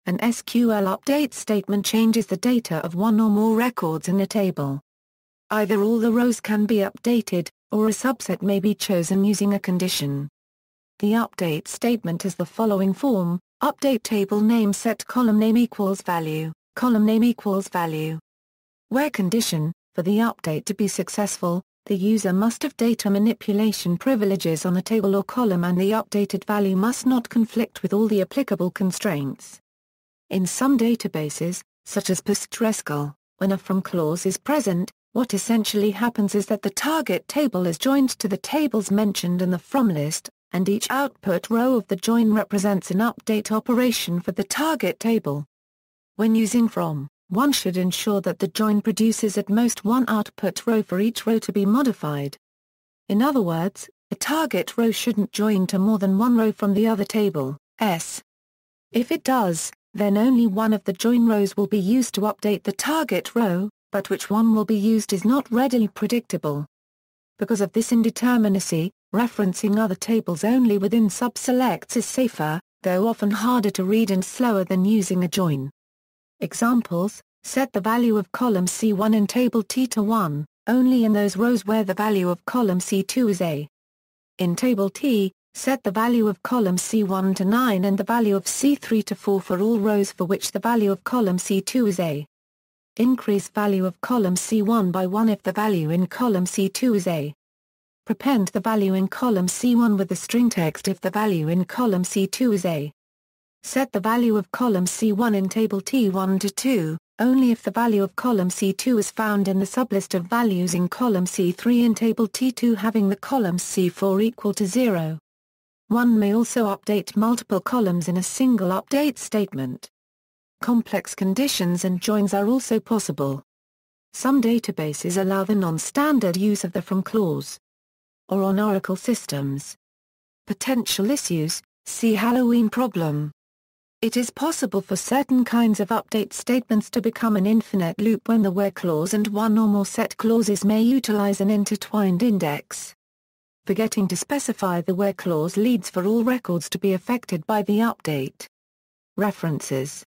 An SQL update statement changes the data of one or more records in a table. Either all the rows can be updated, or a subset may be chosen using a condition. The update statement is the following form: update table name set column name equals value, column name equals value. Where condition: for the update to be successful, the user must have data manipulation privileges on a table or column and the updated value must not conflict with all the applicable constraints. In some databases, such as PostgreSQL, when a from clause is present, what essentially happens is that the target table is joined to the tables mentioned in the from list, and each output row of the join represents an update operation for the target table. When using from, one should ensure that the join produces at most one output row for each row to be modified. In other words, a target row shouldn't join to more than one row from the other table, S. If it does, then only one of the join rows will be used to update the target row, but which one will be used is not readily predictable. Because of this indeterminacy, referencing other tables only within subselects is safer, though often harder to read and slower than using a join. Examples: set the value of column C1 in table T to 1, only in those rows where the value of column C2 is A. In table T, set the value of column C1 to 9 and the value of C3 to 4 for all rows for which the value of column C2 is A. Increase value of column C1 by 1 if the value in column C2 is A. Prepend the value in column C1 with the string text if the value in column C2 is A. Set the value of column C1 in table T1 to 2, only if the value of column C2 is found in the sublist of values in column C3 in table T2 having the columns C4 equal to 0. One may also update multiple columns in a single update statement. Complex conditions and joins are also possible. Some databases allow the non-standard use of the from clause. Or on Oracle systems. Potential issues: see Halloween problem. It is possible for certain kinds of update statements to become an infinite loop when the where clause and one or more set clauses may utilize an intertwined index. Forgetting to specify the where clause leads for all records to be affected by the update. References